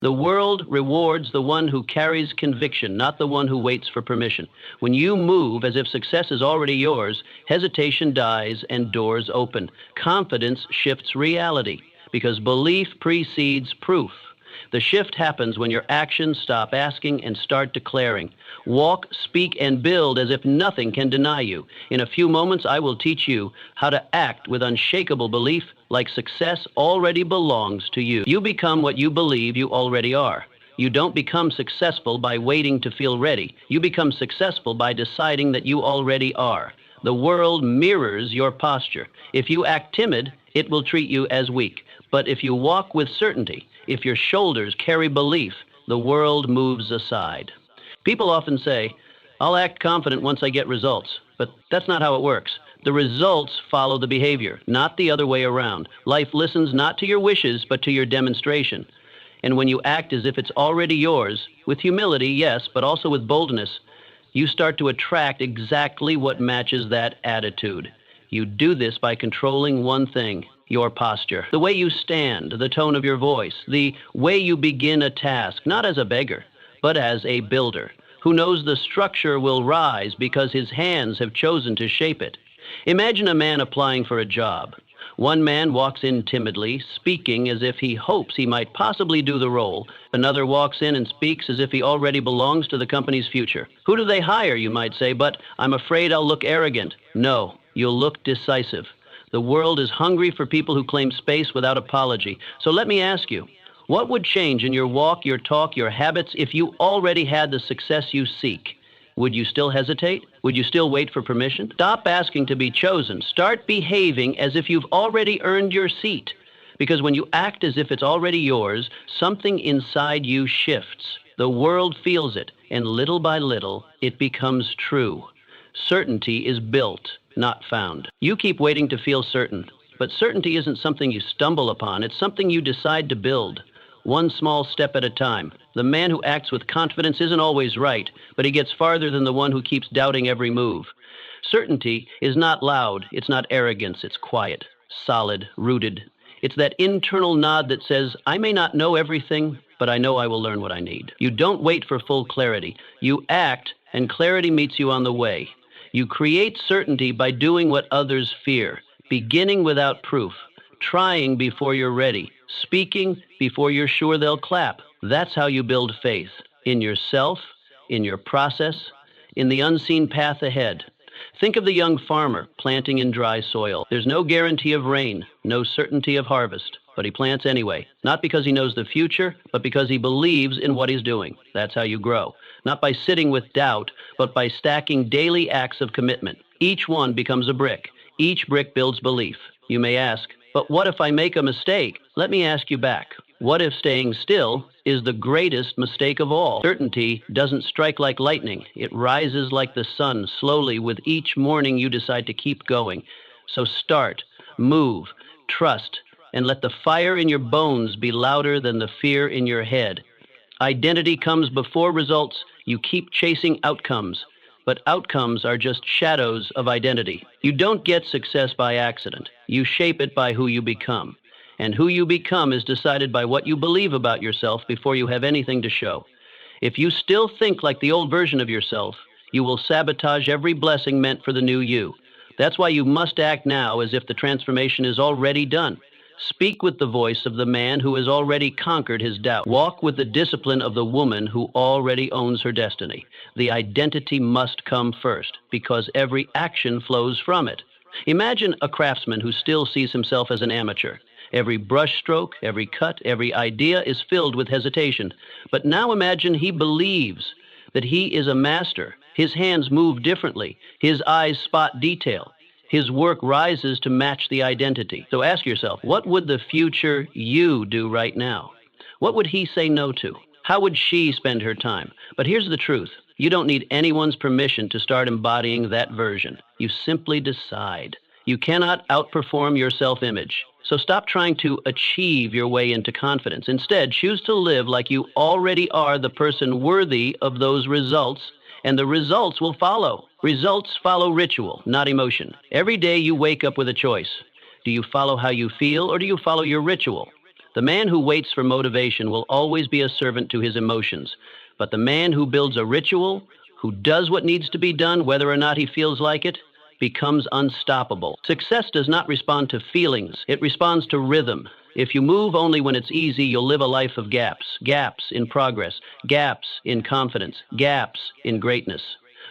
The world rewards the one who carries conviction, not the one who waits for permission. When you move as if success is already yours, hesitation dies and doors open. Confidence shifts reality because belief precedes proof. The shift happens when your actions stop asking and start declaring. Walk, speak, and build as if nothing can deny you. In a few moments, I will teach you how to act with unshakable belief like success already belongs to you. You become what you believe you already are. You don't become successful by waiting to feel ready. You become successful by deciding that you already are. The world mirrors your posture. If you act timid, it will treat you as weak. But if you walk with certainty, if your shoulders carry belief, the world moves aside. People often say, I'll act confident once I get results. But that's not how it works. The results follow the behavior, not the other way around. Life listens not to your wishes, but to your demonstration. And when you act as if it's already yours, with humility, yes, but also with boldness, you start to attract exactly what matches that attitude. You do this by controlling one thing: your posture. The way you stand, the tone of your voice, the way you begin a task, not as a beggar, but as a builder, who knows the structure will rise because his hands have chosen to shape it. Imagine a man applying for a job. One man walks in timidly, speaking as if he hopes he might possibly do the role. Another walks in and speaks as if he already belongs to the company's future. Who do they hire, you might say, but I'm afraid I'll look arrogant. No, you'll look decisive. The world is hungry for people who claim space without apology. So let me ask you, what would change in your walk, your talk, your habits if you already had the success you seek? Would you still hesitate? Would you still wait for permission? Stop asking to be chosen. Start behaving as if you've already earned your seat. Because when you act as if it's already yours, something inside you shifts. The world feels it, and little by little, it becomes true. Certainty is built, not found. You keep waiting to feel certain, but certainty isn't something you stumble upon. It's something you decide to build, one small step at a time. The man who acts with confidence isn't always right, but he gets farther than the one who keeps doubting every move. Certainty is not loud. It's not arrogance. It's quiet, solid, rooted. It's that internal nod that says, I may not know everything, but I know I will learn what I need. You don't wait for full clarity. You act, and clarity meets you on the way. You create certainty by doing what others fear, beginning without proof, trying before you're ready, speaking before you're sure they'll clap. That's how you build faith, in yourself, in your process, in the unseen path ahead. Think of the young farmer planting in dry soil. There's no guarantee of rain, no certainty of harvest, but he plants anyway, not because he knows the future, but because he believes in what he's doing. That's how you grow, not by sitting with doubt, but by stacking daily acts of commitment. Each one becomes a brick. Each brick builds belief. You may ask, but what if I make a mistake? Let me ask you back. What if staying still is the greatest mistake of all? Certainty doesn't strike like lightning. It rises like the sun slowly with each morning you decide to keep going. So start, move, trust, and let the fire in your bones be louder than the fear in your head. Identity comes before results. You keep chasing outcomes, but outcomes are just shadows of identity. You don't get success by accident. You shape it by who you become. And who you become is decided by what you believe about yourself before you have anything to show. If you still think like the old version of yourself, you will sabotage every blessing meant for the new you. That's why you must act now as if the transformation is already done. Speak with the voice of the man who has already conquered his doubt. Walk with the discipline of the woman who already owns her destiny. The identity must come first, because every action flows from it. Imagine a craftsman who still sees himself as an amateur. Every brush stroke, every cut, every idea is filled with hesitation. But now imagine he believes that he is a master. His hands move differently. His eyes spot detail. His work rises to match the identity. So ask yourself, what would the future you do right now? What would he say no to? How would she spend her time? But here's the truth. You don't need anyone's permission to start embodying that version. You simply decide. You cannot outperform your self-image. So stop trying to achieve your way into confidence. Instead, choose to live like you already are the person worthy of those results, and the results will follow. Results follow ritual, not emotion. Every day you wake up with a choice. Do you follow how you feel, or do you follow your ritual? The man who waits for motivation will always be a servant to his emotions. But the man who builds a ritual, who does what needs to be done, whether or not he feels like it, becomes unstoppable. Success does not respond to feelings. It responds to rhythm. If you move only when it's easy, you'll live a life of gaps. Gaps in progress, gaps in confidence, gaps in greatness.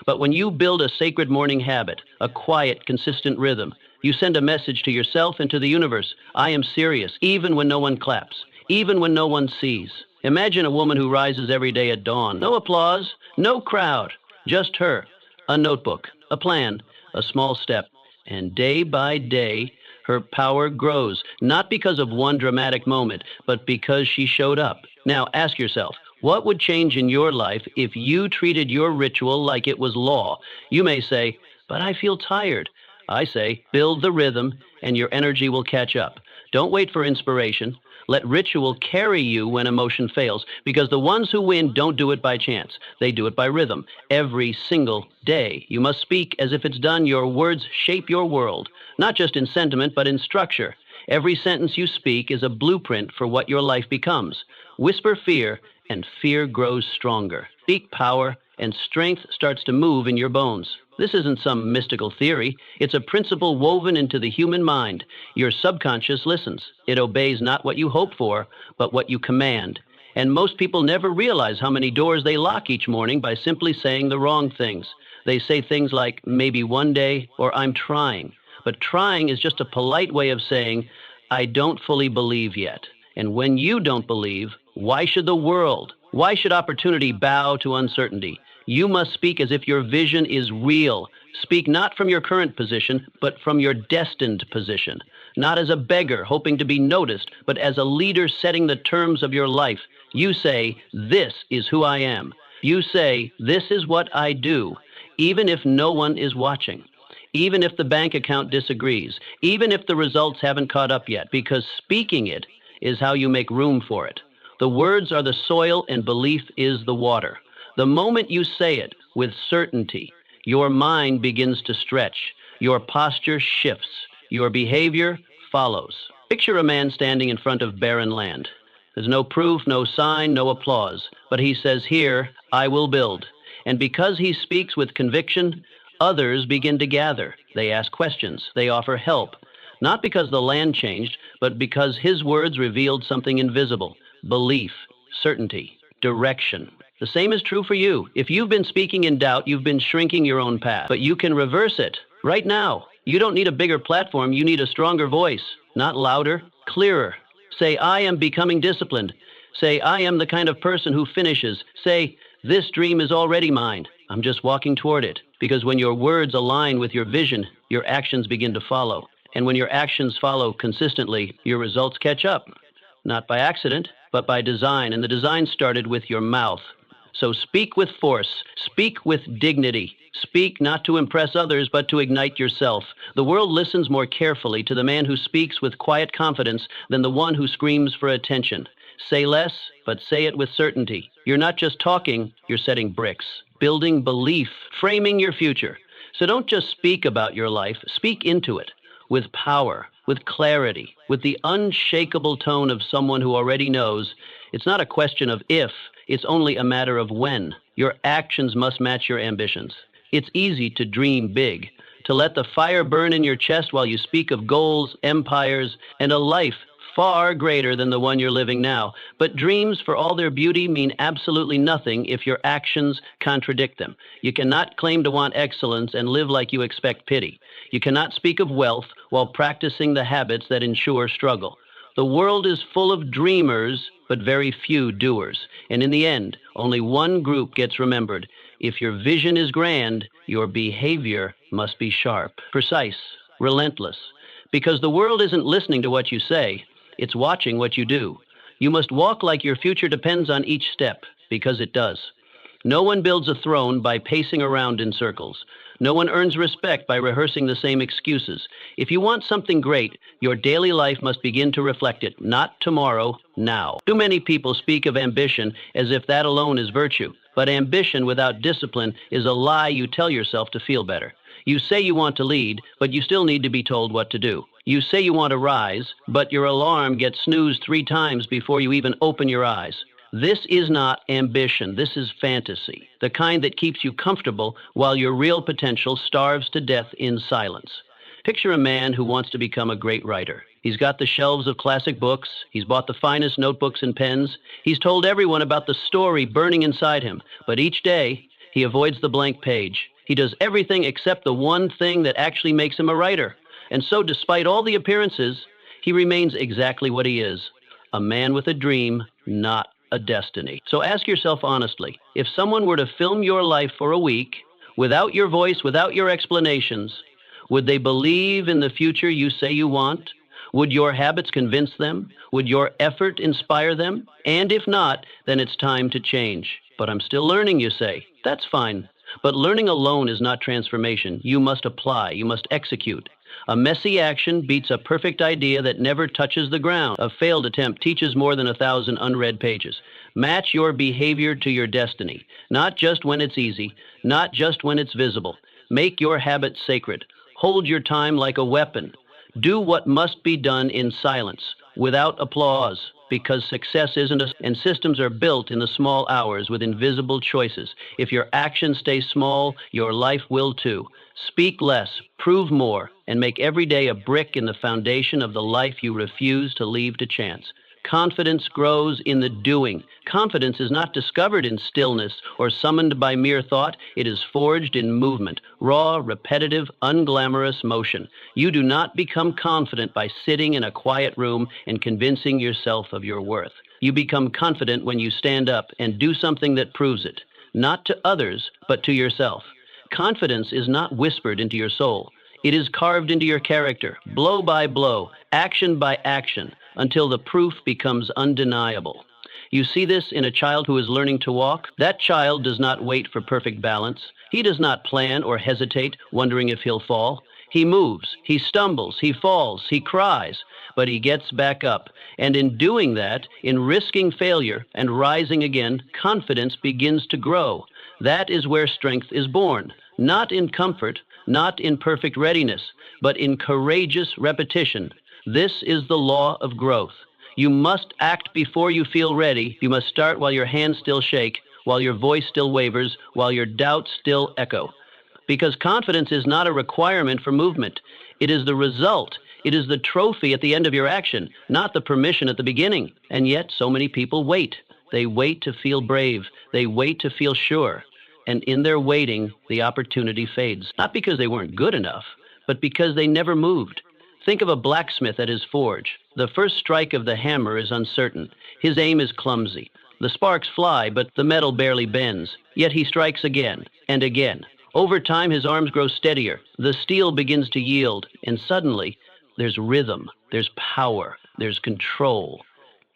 But when you build a sacred morning habit, a quiet, consistent rhythm, you send a message to yourself and to the universe. I am serious, even when no one claps, even when no one sees. Imagine a woman who rises every day at dawn. No applause, no crowd, just her, a notebook, a plan, a small step. And day by day, her power grows, not because of one dramatic moment, but because she showed up. Now ask yourself, what would change in your life if you treated your ritual like it was law? You may say, but I feel tired. I say, build the rhythm and your energy will catch up. Don't wait for inspiration. Let ritual carry you when emotion fails, because the ones who win don't do it by chance. They do it by rhythm. Every single day, you must speak as if it's done. Your words shape your world, not just in sentiment, but in structure. Every sentence you speak is a blueprint for what your life becomes. Whisper fear, and fear grows stronger. Speak power, and strength starts to move in your bones. This isn't some mystical theory. It's a principle woven into the human mind. Your subconscious listens. It obeys not what you hope for, but what you command. And most people never realize how many doors they lock each morning by simply saying the wrong things. They say things like, maybe one day, or I'm trying. But trying is just a polite way of saying, I don't fully believe yet. And when you don't believe, why should the world, why should opportunity bow to uncertainty? You must speak as if your vision is real. Speak not from your current position, but from your destined position. Not as a beggar hoping to be noticed, but as a leader setting the terms of your life. You say, this is who I am. You say, this is what I do, even if no one is watching. Even if the bank account disagrees, even if the results haven't caught up yet, because speaking it is how you make room for it. The words are the soil and belief is the water. The moment you say it with certainty, your mind begins to stretch, your posture shifts, your behavior follows. Picture a man standing in front of barren land. There's no proof, no sign, no applause, but he says, here, I will build. And because he speaks with conviction, others begin to gather. They ask questions, they offer help, not because the land changed, but because his words revealed something invisible, belief, certainty, direction. The same is true for you. If you've been speaking in doubt, you've been shrinking your own path. But you can reverse it right now. You don't need a bigger platform. You need a stronger voice, not louder, clearer. Say, I am becoming disciplined. Say, I am the kind of person who finishes. Say, this dream is already mine. I'm just walking toward it. Because when your words align with your vision, your actions begin to follow. And when your actions follow consistently, your results catch up. Not by accident, but by design. And the design started with your mouth. So speak with force, speak with dignity, speak not to impress others, but to ignite yourself. The world listens more carefully to the man who speaks with quiet confidence than the one who screams for attention. Say less, but say it with certainty. You're not just talking, you're setting bricks, building belief, framing your future. So don't just speak about your life, speak into it with power, with clarity, with the unshakable tone of someone who already knows. It's not a question of if, it's only a matter of when. Your actions must match your ambitions. It's easy to dream big, to let the fire burn in your chest while you speak of goals, empires, and a life far greater than the one you're living now. But dreams, for all their beauty, mean absolutely nothing if your actions contradict them. You cannot claim to want excellence and live like you expect pity. You cannot speak of wealth while practicing the habits that ensure struggle. The world is full of dreamers, but very few doers. And in the end, only one group gets remembered. If your vision is grand, your behavior must be sharp, precise, relentless. Because the world isn't listening to what you say, it's watching what you do. You must walk like your future depends on each step, because it does. No one builds a throne by pacing around in circles. No one earns respect by rehearsing the same excuses. If you want something great, your daily life must begin to reflect it, not tomorrow, now. Too many people speak of ambition as if that alone is virtue. But ambition without discipline is a lie you tell yourself to feel better. You say you want to lead, but you still need to be told what to do. You say you want to rise, but your alarm gets snoozed 3 times before you even open your eyes. This is not ambition. This is fantasy, the kind that keeps you comfortable while your real potential starves to death in silence. Picture a man who wants to become a great writer. He's got the shelves of classic books. He's bought the finest notebooks and pens. He's told everyone about the story burning inside him. But each day, he avoids the blank page. He does everything except the one thing that actually makes him a writer. And so, despite all the appearances, he remains exactly what he is, a man with a dream, not a destiny. So ask yourself honestly, if someone were to film your life for a week, without your voice, without your explanations, would they believe in the future you say you want? Would your habits convince them? Would your effort inspire them? And if not, then it's time to change. But I'm still learning, you say. That's fine. But learning alone is not transformation. You must apply. You must execute. A messy action beats a perfect idea that never touches the ground. A failed attempt teaches more than 1,000 unread pages. Match your behavior to your destiny, not just when it's easy, not just when it's visible. Make your habits sacred. Hold your time like a weapon. Do what must be done in silence, without applause, because success isn't and systems are built in the small hours with invisible choices. If your actions stay small, your life will too. Speak less, prove more, and make every day a brick in the foundation of the life you refuse to leave to chance. Confidence grows in the doing. Confidence is not discovered in stillness or summoned by mere thought. It is forged in movement, raw, repetitive, unglamorous motion. You do not become confident by sitting in a quiet room and convincing yourself of your worth. You become confident when you stand up and do something that proves it, not to others, but to yourself. Confidence is not whispered into your soul. It is carved into your character, blow by blow, action by action, until the proof becomes undeniable. You see this in a child who is learning to walk. That child does not wait for perfect balance. He does not plan or hesitate, wondering if he'll fall. He moves, he stumbles, he falls, he cries, but he gets back up. And in doing that, in risking failure and rising again, confidence begins to grow. That is where strength is born, not in comfort, not in perfect readiness, but in courageous repetition. This is the law of growth. You must act before you feel ready. You must start while your hands still shake, while your voice still wavers, while your doubts still echo. Because confidence is not a requirement for movement. It is the result. It is the trophy at the end of your action, not the permission at the beginning. And yet so many people wait. They wait to feel brave. They wait to feel sure. And in their waiting, the opportunity fades. Not because they weren't good enough, but because they never moved. Think of a blacksmith at his forge. The first strike of the hammer is uncertain. His aim is clumsy. The sparks fly, but the metal barely bends. Yet he strikes again and again. Over time, his arms grow steadier. The steel begins to yield, and suddenly, there's rhythm, there's power, there's control.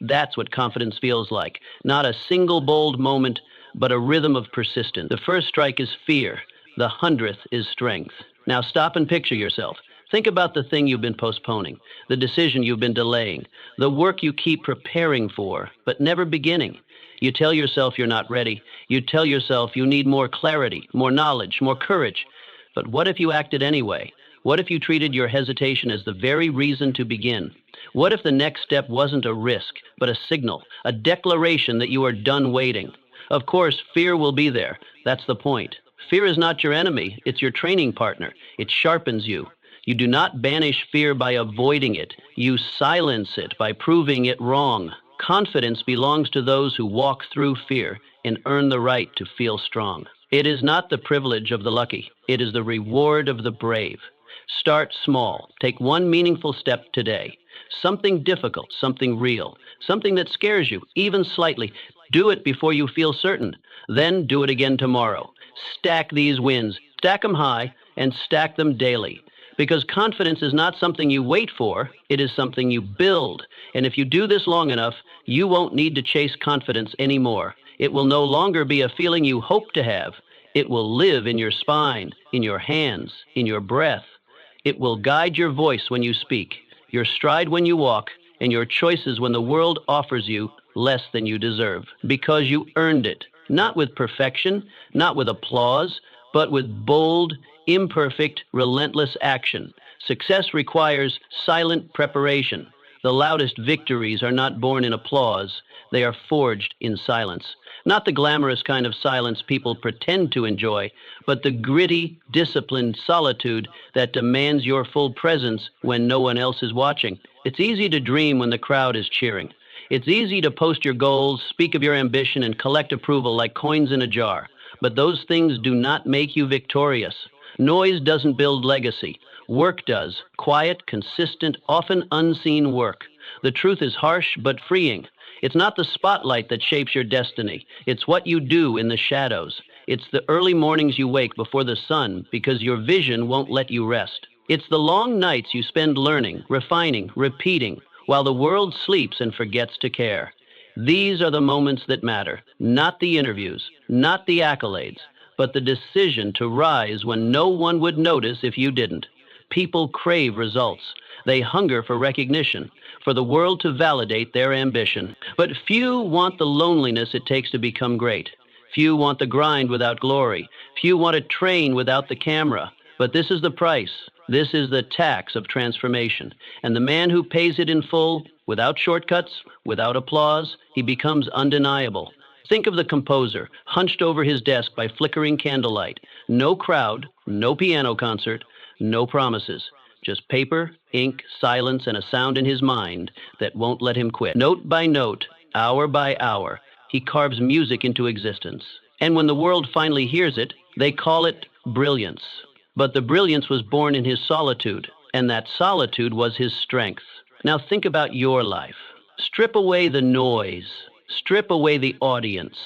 That's what confidence feels like. Not a single bold moment, but a rhythm of persistence. The first strike is fear. The 100th is strength. Now stop and picture yourself. Think about the thing you've been postponing, the decision you've been delaying, the work you keep preparing for, but never beginning. You tell yourself you're not ready. You tell yourself you need more clarity, more knowledge, more courage. But what if you acted anyway? What if you treated your hesitation as the very reason to begin? What if the next step wasn't a risk, but a signal, a declaration that you are done waiting? Of course, fear will be there. That's the point. Fear is not your enemy. It's your training partner. It sharpens you. You do not banish fear by avoiding it. You silence it by proving it wrong. Confidence belongs to those who walk through fear and earn the right to feel strong. It is not the privilege of the lucky. It is the reward of the brave. Start small. Take one meaningful step today. Something difficult, something real, something that scares you, even slightly. Do it before you feel certain. Then do it again tomorrow. Stack these wins. Stack them high and stack them daily. Because confidence is not something you wait for, it is something you build. And if you do this long enough, you won't need to chase confidence anymore. It will no longer be a feeling you hope to have. It will live in your spine, in your hands, in your breath. It will guide your voice when you speak, your stride when you walk, and your choices when the world offers you less than you deserve. Because you earned it, not with perfection, not with applause, but with bold, imperfect, relentless action. Success requires silent preparation. The loudest victories are not born in applause, they are forged in silence. Not the glamorous kind of silence people pretend to enjoy, but the gritty, disciplined solitude that demands your full presence when no one else is watching. It's easy to dream when the crowd is cheering. It's easy to post your goals, speak of your ambition, and collect approval like coins in a jar. But those things do not make you victorious. Noise doesn't build legacy. Work does. Quiet, consistent, often unseen work. The truth is harsh but freeing. It's not the spotlight that shapes your destiny. It's what you do in the shadows. It's the early mornings you wake before the sun because your vision won't let you rest. It's the long nights you spend learning, refining, repeating, while the world sleeps and forgets to care. These are the moments that matter, not the interviews, not the accolades, but the decision to rise when no one would notice if you didn't. People crave results. They hunger for recognition, for the world to validate their ambition. But few want the loneliness it takes to become great. Few want the grind without glory. Few want to train without the camera. But this is the price. This is the tax of transformation. And the man who pays it in full, without shortcuts, without applause, he becomes undeniable. Think of the composer, hunched over his desk by flickering candlelight. No crowd, no piano concert, no promises. Just paper, ink, silence, and a sound in his mind that won't let him quit. Note by note, hour by hour, he carves music into existence. And when the world finally hears it, they call it brilliance. But the brilliance was born in his solitude, and that solitude was his strength. Now think about your life. Strip away the noise. Strip away the audience.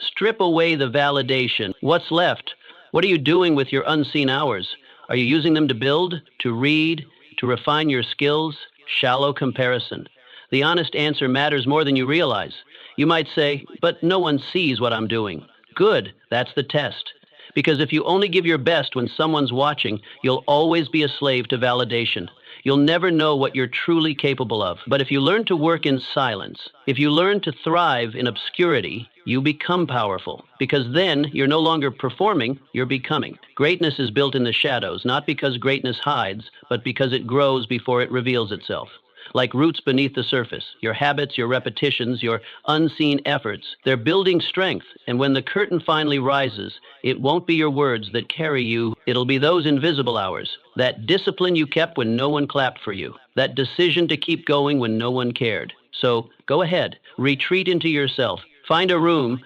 Strip away the validation. What's left? What are you doing with your unseen hours? Are you using them to build, to read, to refine your skills? Shallow comparison. The honest answer matters more than you realize. You might say, but no one sees what I'm doing. Good, that's the test. Because if you only give your best when someone's watching, you'll always be a slave to validation. You'll never know what you're truly capable of. But if you learn to work in silence, if you learn to thrive in obscurity, you become powerful. Because then you're no longer performing, you're becoming. Greatness is built in the shadows, not because greatness hides, but because it grows before it reveals itself. Like roots beneath the surface, your habits, your repetitions, your unseen efforts, they're building strength. And when the curtain finally rises, it won't be your words that carry you. It'll be those invisible hours, that discipline you kept when no one clapped for you, that decision to keep going when no one cared. So go ahead, retreat into yourself, find a room,